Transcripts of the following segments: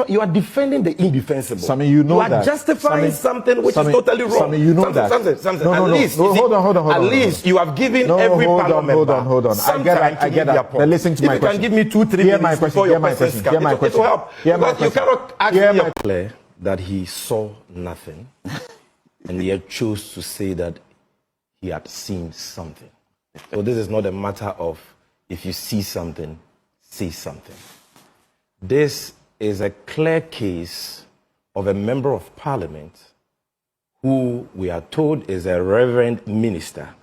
you are defending the indefensible. Sammy, you know that. You are justifying something which is totally wrong. Sammy, you know that. Hold on. At least you have given every panel member. Hold on. I get that. But listen to my question. If you can give me 2-3 minutes before your questions come, it will help. Because you cannot ask me clear that he saw nothing, and he had chose to say that he had seen something. So this is not a matter of if you see something, say something. This is a clear case of a member of parliament who we are told is a reverend minister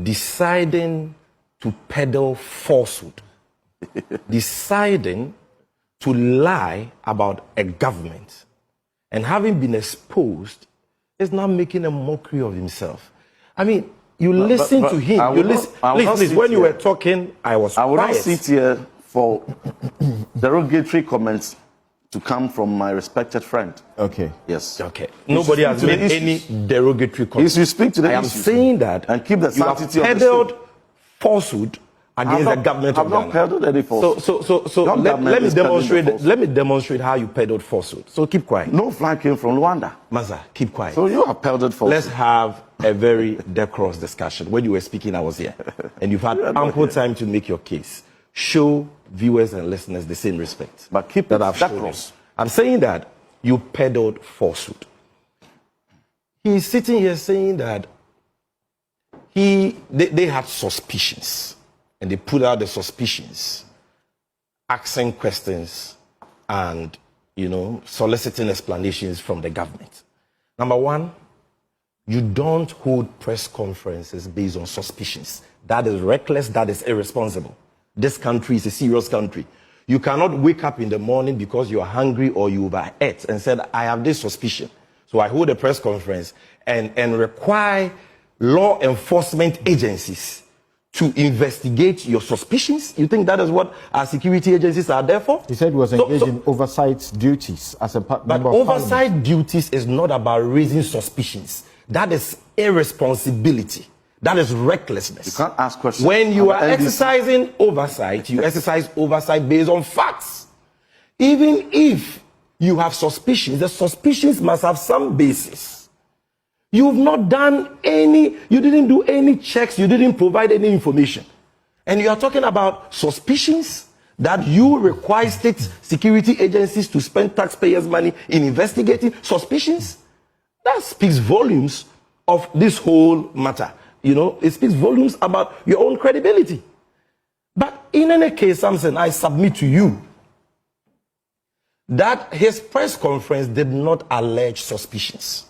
deciding to peddle falsehood, deciding to lie about a government, and having been exposed is now making a mockery of himself. I mean, you listen to him. Please, when you were talking, I was quiet. I will not sit here for derogatory comments to come from my respected friend. Okay. Yes. Okay. Nobody has made any derogatory comments. You speak to the I am saying that and keep the sanctity you have peddled falsehood against the government of Ghana. I've not peddled any falsehood. So let me demonstrate how you peddled falsehood. So keep quiet. No flag came from Luanda. Maza, keep quiet. So you have peddled falsehood. Let's have a very decorous discussion. When you were speaking, I was here. And you've had ample time to make your case. Show viewers and listeners the same respect. But keep that decorous. I'm saying that you peddled falsehood. He's sitting here saying that they had suspicions. And they put out the suspicions, asking questions and, soliciting explanations from the government. Number one, you don't hold press conferences based on suspicions. That is reckless, that is irresponsible. This country is a serious country. You cannot wake up in the morning because you are hungry or you overate and said, I have this suspicion. So I hold a press conference and require law enforcement agencies to investigate your suspicions? You think that is what our security agencies are there for? He said he was engaged in oversight duties as a member of But oversight duties is not about raising suspicions. That is irresponsibility. That is recklessness. You can't ask questions. When you are exercising oversight, you exercise oversight based on facts. Even if you have suspicions, the suspicions must have some basis. You've not done you didn't do any checks, you didn't provide any information. And you are talking about suspicions that you require state security agencies to spend taxpayers' money in investigating suspicions? That speaks volumes of this whole matter. It speaks volumes about your own credibility. But in any case, Samson, I submit to you that his press conference did not allege suspicions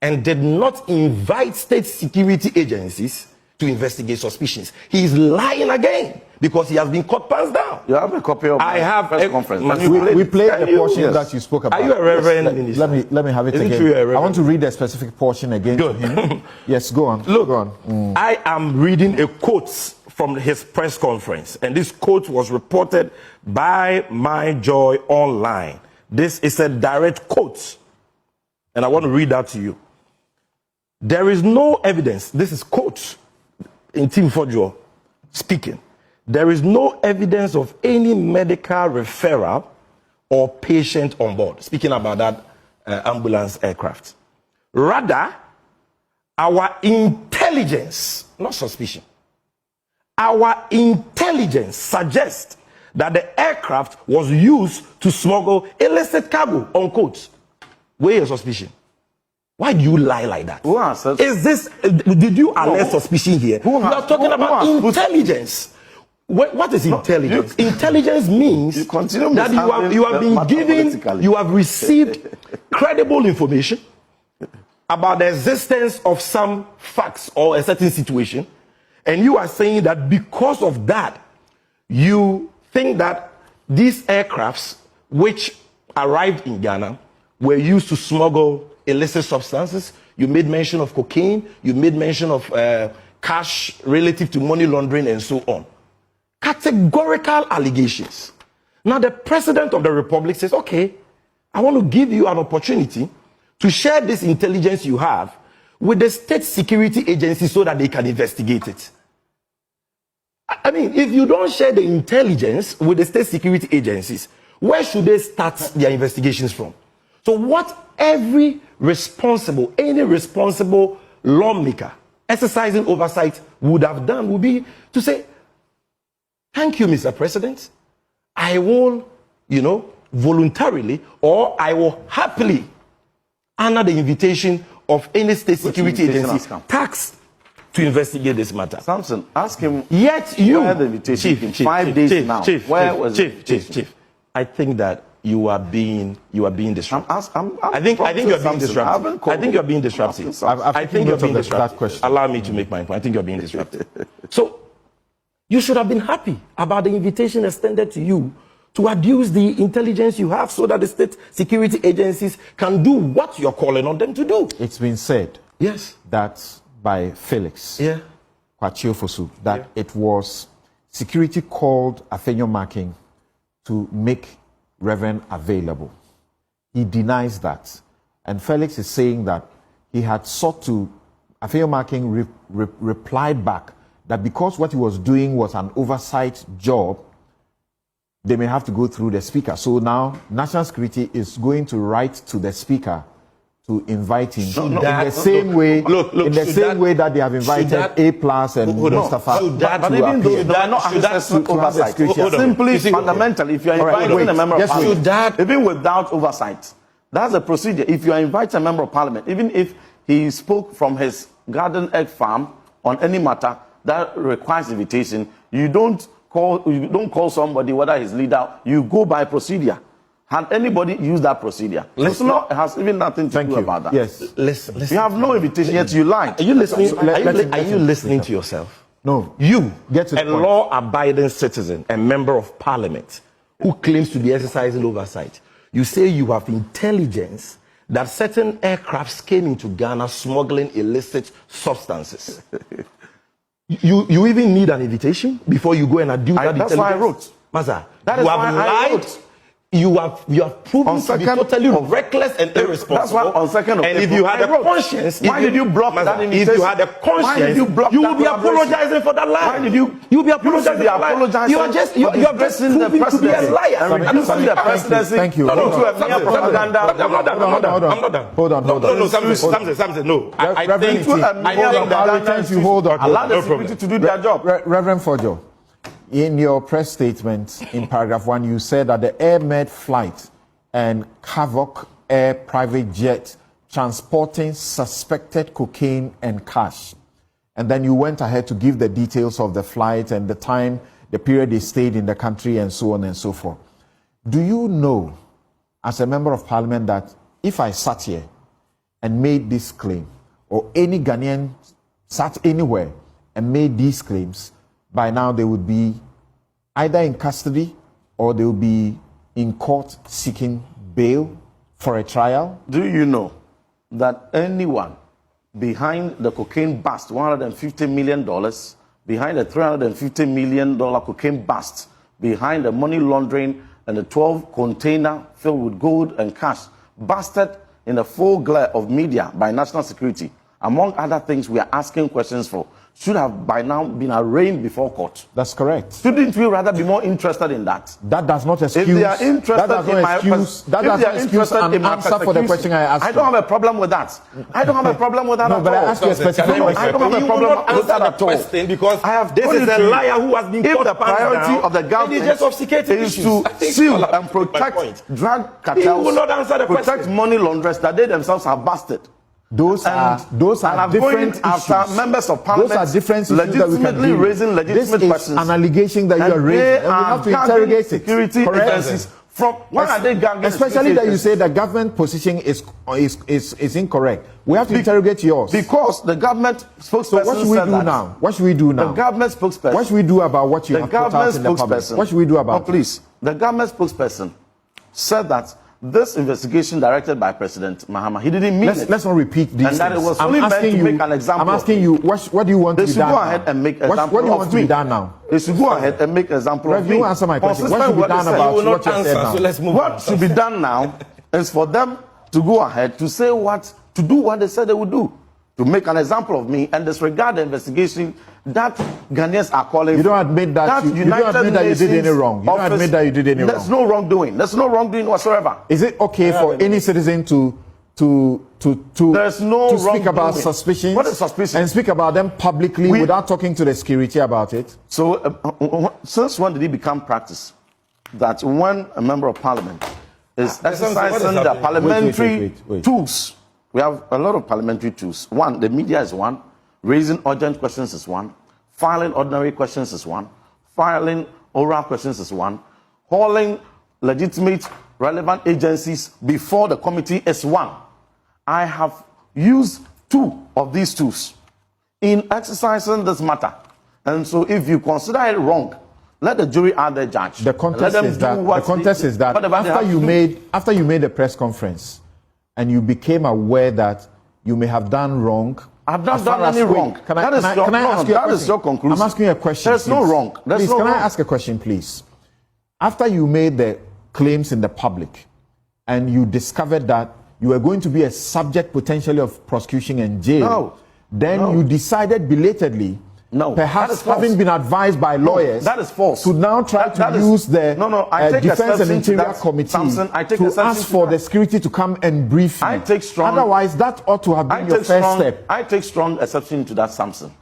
and did not invite state security agencies to investigate suspicions. He is lying again because he has been caught pants down. You have a copy of my press conference. We played the portion that you spoke about. Are you a reverend minister? Let me have it again. I want to read the specific portion again to him. Yes, go on. Look, go on. I am reading a quote from his press conference, and this quote was reported by My Joy Online. This is a direct quote, and I want to read that to you. There is no evidence. This is quote Ntim Fordjour speaking. There is no evidence of any medical referral or patient on board. Speaking about that ambulance aircraft. Rather, our intelligence, not suspicion, our intelligence suggests that the aircraft was used to smuggle illicit cargo, unquote. Where is your suspicion? Why do you lie like that? Is this, did you allege suspicion here? You are talking about intelligence. What is intelligence? Intelligence means that you have been given, you have received credible information about the existence of some facts or a certain situation, and you are saying that because of that, you think that these aircrafts which arrived in Ghana were used to smuggle illicit substances. You made mention of cocaine, you made mention of cash relative to money laundering and so on. Categorical allegations. Now the President of the Republic says, okay, I want to give you an opportunity to share this intelligence you have with the state security agencies so that they can investigate it. I mean, if you don't share the intelligence with the state security agencies, Where should they start their investigations from? So what any responsible lawmaker exercising oversight would have done would be to say, thank you, Mr. President. I will, voluntarily, or I will happily honor the invitation of any state security agency tasked to investigate this matter. Samson, ask him. Yet you, where the invitation in 5 days now. Chief, I think that you are being disruptive. I think you're being disruptive. I think you're being disruptive. I think you're being disruptive. Allow me to make my point. I think you're being disruptive. So you should have been happy about the invitation extended to you to adduce the intelligence you have so that the state security agencies can do what you're calling on them to do. It's been said, yes, that by Felix Kwachiofosu, that it was security called Afenyo to make Reverend available. He denies that. And Felix is saying that he had sought to, Afenyo replied back that because what he was doing was an oversight job, they may have to go through the speaker. So now National Security is going to write to the speaker to invite him in the same way that they have invited A+ and Mustafa. But even though they are not accessing oversight, simply fundamentally, if you are inviting a member of parliament, even without oversight, that's a procedure. If you are inviting a member of parliament, even if he spoke from his garden egg farm on any matter that requires invitation, you don't call somebody, whether he's leader, you go by procedure. Had anybody used that procedure? It has even nothing to do about that. Yes. Listen. You have no invitation, yet you lied. Are you listening? Are you listening to yourself? No. You, a law-abiding citizen, a member of parliament, who claims to be exercising oversight, you say you have intelligence that certain aircrafts came into Ghana smuggling illicit substances. You even need an invitation before you go and adduce that intelligence? That's why I wrote. Maza, you have lied. You have proven to be totally reckless and irresponsible. That's why on 2nd of and if you had a conscience, why did you block that invitation? If you had a conscience, you will be apologizing for that lie. Why did you? You'll be apologizing for that lie. You are just proving to be a liar. The presidency. Thank you. I'm not done. Hold on. No, something. No, I think that you hold on. Allow the security to do their job. Reverend Fordjour, in your press statement in paragraph 1, you said that the Air Med flight and Havoc Air private jet transporting suspected cocaine and cash. And then you went ahead to give the details of the flight and the time, the period they stayed in the country, and so on and so forth. Do you know, as a member of parliament, that if I sat here and made this claim, or any Ghanaian sat anywhere and made these claims, by now they would be either in custody or they would be in court seeking bail for a trial? Do you know that anyone behind the cocaine bust, $150 million, behind the $350 million cocaine bust, behind the money laundering and the 12 container filled with gold and cash, busted in the full glare of media by national security, among other things we are asking questions for, should have by now been arraigned before court? That's correct. Shouldn't we rather be more interested in that? That does not excuse. If they are interested in my answer for the question I asked. I don't have a problem with that. I don't have a problem with that at all. But I asked you a specific question. I don't have a problem with that at all. Because this is a liar who has been caught. If the priority of the government is to seal and protect drug cartels, protect money launderers that they themselves have busted. Those are different issues. Members of parliament. Those are different issues legitimately raising legitimate questions. This is an allegation that you are raising, and we have to interrogate security agencies. From when are they gagging? Especially that you say the government position is incorrect. We have to interrogate yours. Because the government spokesperson. So what should we do now? What should we do now? The government spokesperson. What should we do about what you have put out in the public? What should we do about it? Please, the government spokesperson said that this investigation directed by President Mahama, he didn't mean it. Let's not repeat these things. And that it was only meant to make an example. I'm asking you, what do you want to be done now? They should go ahead and make an example of me. What do you want to be done now? They should go ahead and make an example of me. You answer my question. What should be done about what you said now? So let's move what should be done now is for them to go ahead to say to do what they said they would do. to make an example of me and disregard the investigation that Ghanaians are calling. You don't admit that you don't admit that you did any wrong. You don't admit that you did any wrong. There's no wrongdoing. There's no wrongdoing whatsoever. Is it okay for any citizen to speak about suspicions? What is suspicion? And speak about them publicly without talking to the security about it? So, since when did it become practice that when a member of parliament is exercising the parliamentary tools? We have a lot of parliamentary tools. One, the media is one. Raising urgent questions is one. Filing ordinary questions is one. Filing oral questions is one. Calling legitimate, relevant agencies before the committee is one. I have used 2 of these tools in exercising this matter. And so if you consider it wrong, let the jury add their judge. The contest is that after you made a press conference and you became aware that you may have done wrong. I've not done any wrong. Can I ask you a question? That is your conclusion. I'm asking you a question. There's no wrong. Please, can I ask a question, please? After you made the claims in the public and you discovered that you were going to be a subject potentially of prosecution and jail, then you decided belatedly, perhaps having been advised by lawyers, that is false, to now try to use the Defense and Interior Committee to ask for the security to come and brief you. Otherwise, that ought to have been your first step. I take strong exception to that, Samson.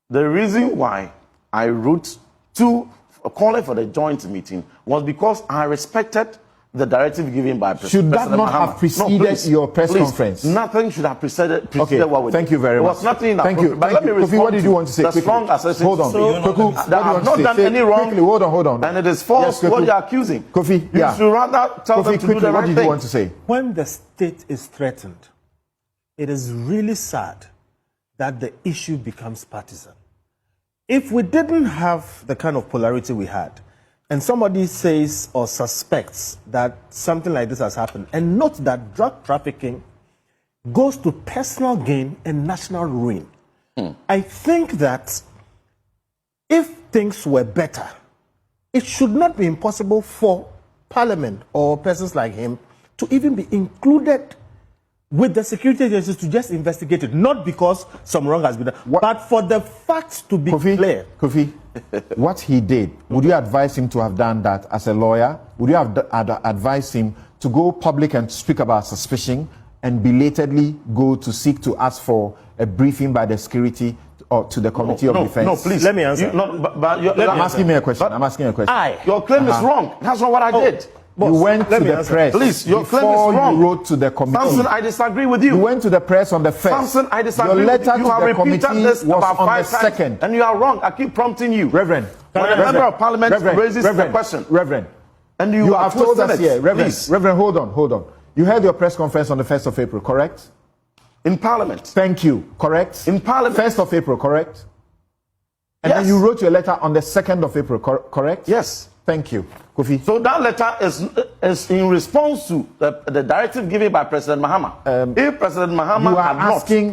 The reason why I wrote to calling for the joint meeting was because I respected the directive given by President Should that not have preceded your press conference? Nothing should have preceded what we did. Thank you very much. There was nothing Thank you. But let me respond. Kofi, what did you want to say? Hold on. I have not done any wrong. Quickly, hold on. And it is false what you are accusing. Kofi, you should rather tell them to do the right thing. What did you want to say? When the state is threatened, it is really sad that the issue becomes partisan. If we didn't have the kind of polarity we had, and somebody says or suspects that something like this has happened, and note that drug trafficking goes to personal gain and national ruin. I think that if things were better, it should not be impossible for Parliament or persons like him to even be included with the security agencies to just investigate it, not because some wrong has been done, but for the facts to be clear. Kofi, what he did, would you advise him to have done that as a lawyer? Would you have advised him to go public and speak about suspicion and belatedly go to seek to ask for a briefing by the security or to the Committee of Defense? No, please. Let me answer. I'm asking a question. Your claim is wrong. That's not what I did. You went to the press. Please, your claim is wrong. You wrote to the committee. Samson, I disagree with you. You went to the press on the 1st. Samson, I disagree with you. Your letter to the committee this was about on 5 the 2nd. And you are wrong. I keep prompting you. Reverend. When a member of parliament raises a question. Reverend. And you have told us here. Please. Reverend, hold on. You had your press conference on the 1st of April, correct? In Parliament. Thank you. Correct? In Parliament. 1st of April, correct? And then you wrote your letter on the 2nd of April, correct? Yes. Thank you, Kofi. So that letter is in response to the directive given by President Mahama. If President Mahama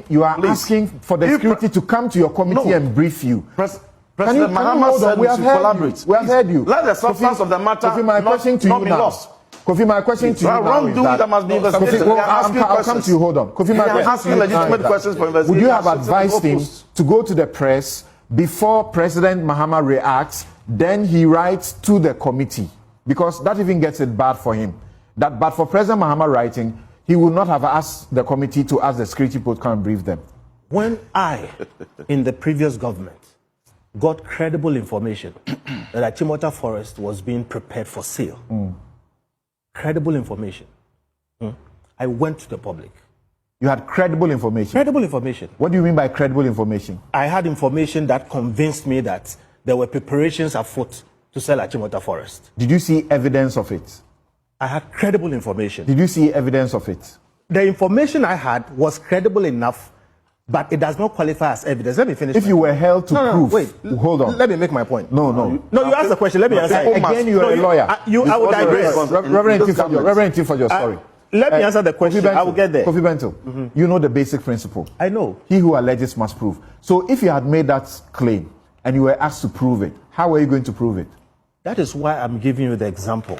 you are asking for the security to come to your committee and brief you. President Mahama said we should collaborate. We have heard you. Let the substance of the matter not be lost. Kofi, my question to you now is that must be investigated. I'll come to you. Hold on. Kofi, my question to you legitimate questions for investigation. Would you have advised him to go to the press before President Mahama reacts? Then he writes to the committee, because that even gets it bad for him. But for President Mahama writing, he would not have asked the committee to ask the security to come and brief them. When I, in the previous government, got credible information that Achimota Forest was being prepared for sale, credible information, I went to the public. You had credible information? Credible information. What do you mean by credible information? I had information that convinced me that there were preparations afoot to sell Achimota Forest. Did you see evidence of it? I had credible information. Did you see evidence of it? The information I had was credible enough, but it does not qualify as evidence. Let me finish. If you were held to prove... Wait. Hold on. Let me make my point. No, you asked the question. Let me answer. Again, you are a lawyer. I would digress. Reverend Ntim Fordjour, sorry. Let me answer the question. I will get there. Kofi Bento, you know the basic principle. I know. He who alleges must prove. So if you had made that claim and you were asked to prove it, how were you going to prove it? That is why I'm giving you the example.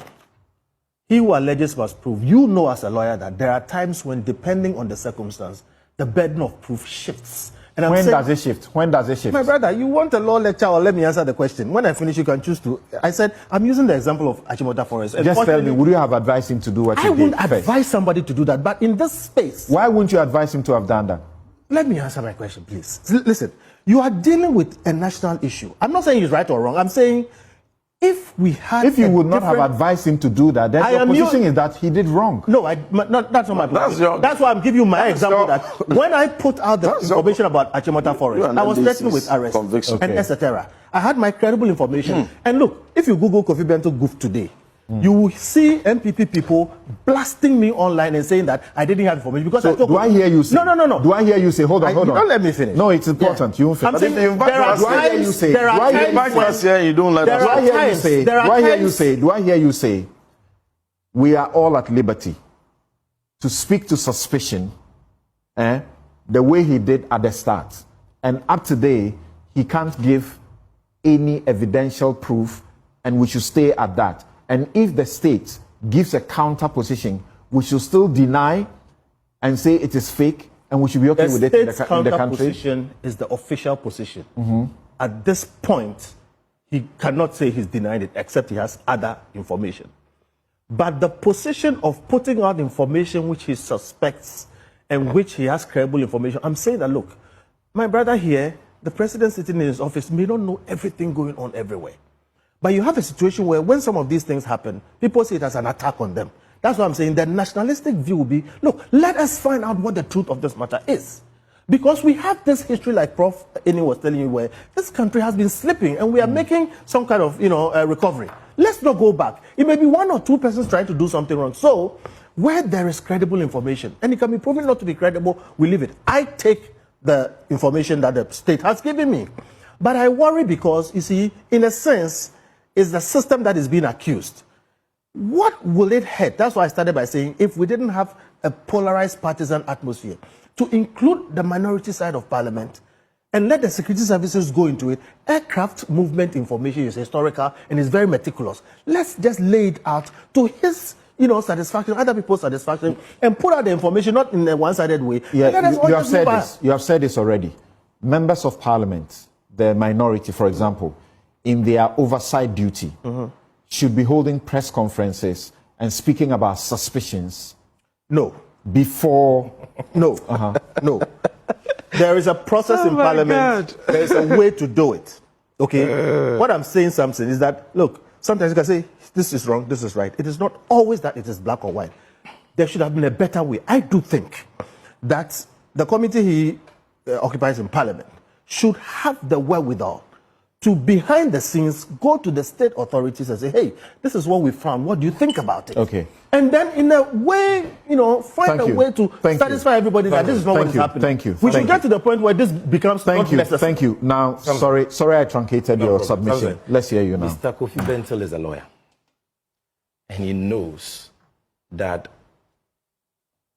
He who alleges must prove. You know as a lawyer that there are times when, depending on the circumstance, the burden of proof shifts. And I'm when saying, does it shift? When does it shift? my brother, you want a law lecture, or let me answer the question. When I finish, you can choose to. I said, I'm using the example of Achimota Forest. Just tell me, would you have advised him to do what he did? I wouldn't advise somebody to do that, but in this space. Why wouldn't you advise him to have done that? Let me answer my question, please. Listen, you are dealing with a national issue. I'm not saying he's right or wrong. I'm saying if we had. If you would not have advised him to do that, then your position is that he did wrong. No, that's not my position. That's why I'm giving you my example that when I put out the information about Achimota Forest, I was threatened with arrest and etc. I had my credible information. And look, if you Google Kofi Bento goof today, you will see MPP people blasting me online and saying that I didn't have information because I told do I hear you say? No. Do I hear you say? Hold on. Don't let me finish. No, it's important. You won't finish. I'm saying there are times. There are times you don't let us. Do I hear you say? Do I hear you say? We are all at liberty to speak to suspicion, the way he did at the start, and up to today he can't give any evidential proof, and we should stay at that. And if the state gives a counter position, we should still deny and say it is fake, and we should be okay with it in the country. The position is the official position. At this point, he cannot say he's denying it, except he has other information. But the position of putting out information which he suspects and which he has credible information, I'm saying that, look, my brother here, the president sitting in his office may not know everything going on everywhere. But you have a situation where when some of these things happen, people see it as an attack on them. That's why I'm saying the nationalistic view will be, look, let us find out what the truth of this matter is. Because we have this history, like Prof. Eni was telling you, where this country has been slipping and we are making some kind of, recovery. Let's not go back. It may be one or two persons trying to do something wrong. So, where there is credible information, and it can be proven not to be credible, we leave it. I take the information that the state has given me. But I worry because, you see, in a sense, it's the system that is being accused. What will it hurt? That's why I started by saying if we didn't have a polarized partisan atmosphere, to include the minority side of parliament and let the security services go into it, aircraft movement information is historical and is very meticulous. Let's just lay it out to his satisfaction, other people's satisfaction, and put out the information not in a one-sided way. Yeah, you have said this. You have said this already. Members of parliament, the minority, for example, in their oversight duty, should be holding press conferences and speaking about suspicions. No. Before. No. No. There is a process in parliament. There is a way to do it. Okay? What I'm saying, something is that, look, sometimes you can say, this is wrong, this is right. It is not always that it is black or white. There should have been a better way. I do think that the committee he occupies in parliament should have the wherewithal to, behind the scenes, go to the state authorities and say, hey, this is what we found. What do you think about it? Okay. And then, in a way, find a way to satisfy everybody that this is not what is happening. Thank you. We should get to the point where this becomes not necessary. Thank you. Now, sorry I truncated your submission. Let's hear you now. Mr. Kofi Bento is a lawyer. And he knows that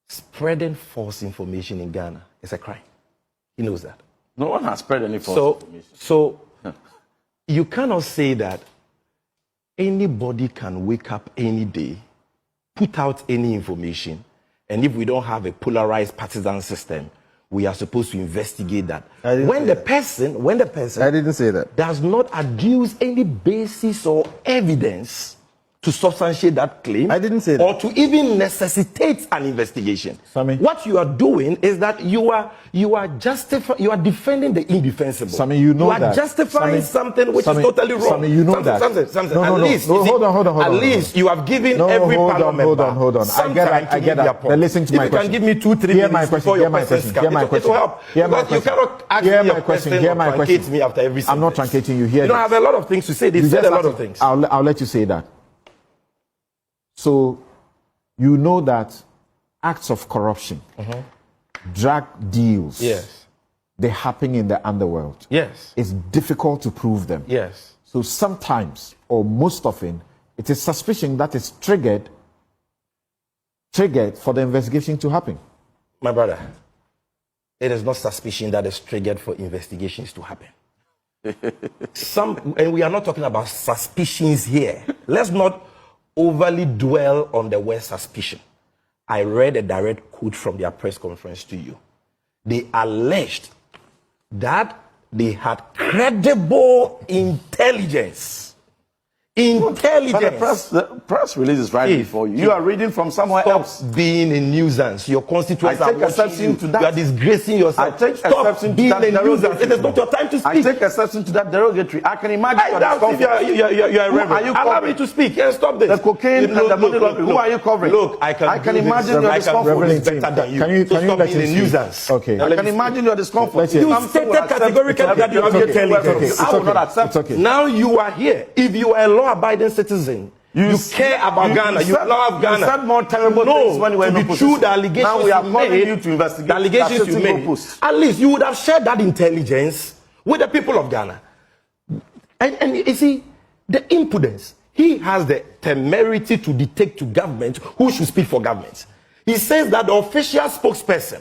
spreading false information in Ghana is a crime. He knows that. No one has spread any false information. So you cannot say that anybody can wake up any day, put out any information, and if we don't have a polarized partisan system, we are supposed to investigate that. When the person I didn't say that. does not adduce any basis or evidence to substantiate that claim, I didn't say that. or to even necessitate an investigation. Sammy. What you are doing is that you are defending the indefensible. Sammy, you know that. You are justifying something which Sammy, is totally wrong. Sammy, you know that. Hold on. At least you have given every parliament member. Hold on. I get that. But listen to my question. If you can give me 2-3 minutes before your questions come, it will help. Because you cannot ask me a question or truncate me after every single. I'm not truncating you. Here. You don't have a lot of things to say. They said a lot of things. I'll let you say that. So, you know that acts of corruption, drug deals, yes, they happen in the underworld. Yes. It's difficult to prove them. Yes. So sometimes, or most often, it is suspicion that is triggered for the investigation to happen. My brother, it is not suspicion that is triggered for investigations to happen. And we are not talking about suspicions here. Let's not overly dwell on the word suspicion. I read a direct quote from their press conference to you. They alleged that they had credible intelligence. Intelligence. The press release is right before you. You are reading from somewhere else. Stop being a nuisance. Your constituents are watching you. To that. You are disgracing yourself. I take Stop exception being to that a nuisance. It is not your time to speak. I take exception to that derogatory. I can imagine I doubt if you are a reverend. Allow me to speak. Yes, stop this. The cocaine and the money laundering. Who are you covering? Look, I can imagine your discomfort is better than you. Can you stop let being a him nuisance. Okay. I can imagine your discomfort. You stated categorically that you have intelligence. I will not accept it. Now you are here. If you are a law-abiding citizen, you care about Ghana. You love Ghana. You said more terrible things when you were in opposition. True, the allegations now we are you calling made, you to investigate. The allegations you made. At least you would have shared that intelligence with the people of Ghana. And you see, the impudence. He has the temerity to dictate to government who should speak for government. He says that the official spokesperson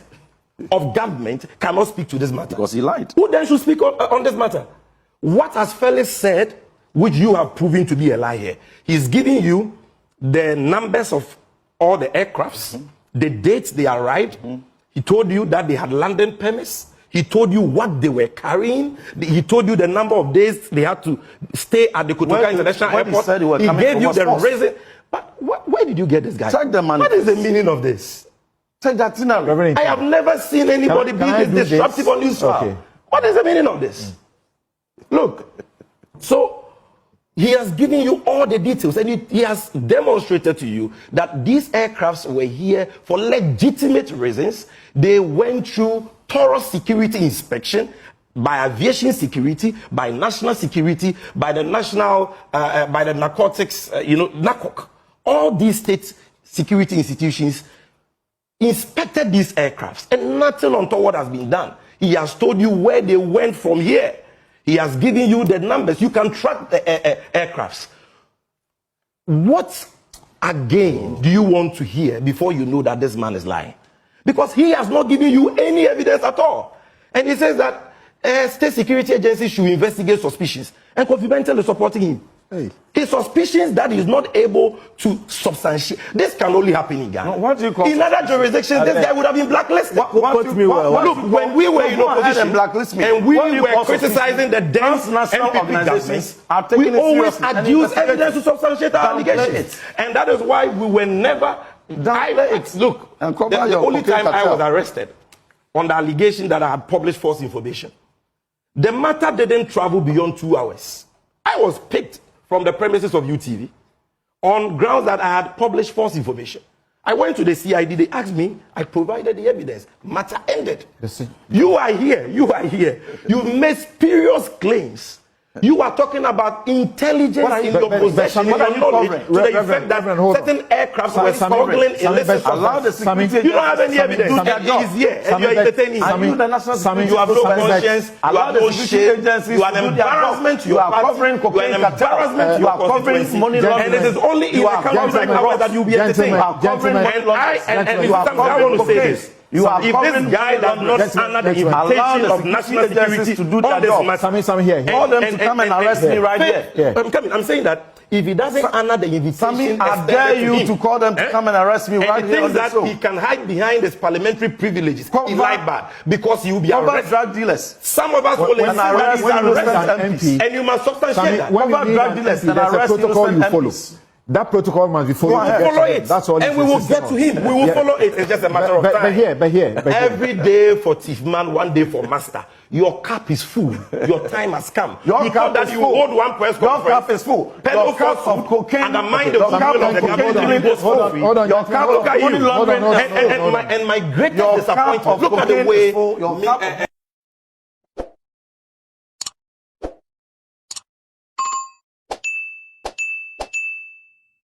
of government cannot speak to this matter. Because he lied. Who then should speak on this matter? What has Felix said, which you have proven to be a lie here? He's giving you the numbers of all the aircrafts, the dates they arrived. He told you that they had landing permits. He told you what they were carrying. He told you the number of days they had to stay at the Kotoka International Airport. He gave you the reason. But where did you get this guy? Check the money. What is the meaning of this? Check that thing out. I have never seen anybody be this disruptive on Newsfile. Okay. What is the meaning of this? Look, so he has given you all the details, and he has demonstrated to you that these aircrafts were here for legitimate reasons. They went through thorough security inspection by aviation security, by national security, by the national, by the narcotics, NACOC. All these state security institutions inspected these aircrafts, and nothing untoward has been done. He has told you where they went from here. He has given you the numbers. You can track the aircrafts. What again do you want to hear before you know that this man is lying? Because he has not given you any evidence at all. And he says that state security agencies should investigate suspicions. And Kofi Bentel is supporting him. Hey. His suspicions that he's not able to substantiate. This can only happen in Ghana. What do you call in other jurisdictions, this guy would have been blacklisted. Look, when we were in opposition and we were criticizing the dense MPP governments, we always adduce evidence to substantiate our allegations. And that is why we were never... Look, the only time I was arrested on the allegation that I had published false information, the matter didn't travel beyond 2 hours. I was picked from the premises of UTV on grounds that I had published false information. I went to the CID, they asked me, I provided the evidence. Matter ended. You are here. You've made spurious claims. You are talking about intelligence in your possession, in your knowledge, to the effect that certain aircrafts were smuggling illicit. Allow the security. You don't have any evidence. He's here, and you're entertaining him. You have no conscience. You have no shame. You are an embarrassment to your party. You are an embarrassment to your covering money laundering. And it is only in the countries like ours that you'll be entertained. And I want to say this. If this guy does not honor the invitation of national security to do that, Sammy here. Call them to come and arrest me right here. I'm saying that if he doesn't honor the invitation, I dare you to call them to come and arrest me right here on the show. He can hide behind his parliamentary privileges. He lied bad because he will be arrested. Drug dealers. Some of us will arrest MPs, and you must substantiate that. Drug dealers and arrest protocol you follow. That protocol must be followed. We will follow it. That's all. And we will get to him. We will follow it. It's just a matter of time. But here. Every day for thief man, one day for master. Your cup is full. Your time has come. Your cup that is you full. hold one press conference. Your cup is full. Your cup of cocaine. Undermine the goodwill of the government. Hold on. Your cup of money laundering. And my greatest disappointment. Look at the way.